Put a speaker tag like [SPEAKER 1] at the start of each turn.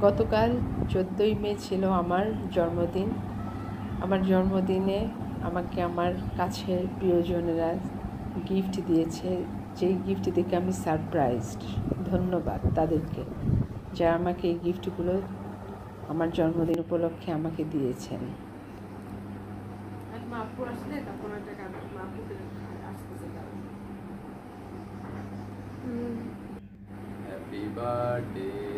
[SPEAKER 1] গতকাল 14ই মে ছিল আমার জন্মদিন। আমার জন্মদিনে আমাকে আমার কাছের প্রিয়জনেরা গিফট দিয়েছে, যেই গিফট দেখে আমি সারপ্রাইজড। ধন্যবাদ তাদেরকে, যারা আমাকে এই গিফটগুলো আমার জন্মদিন উপলক্ষে আমাকে দিয়েছেন।
[SPEAKER 2] Happy birthday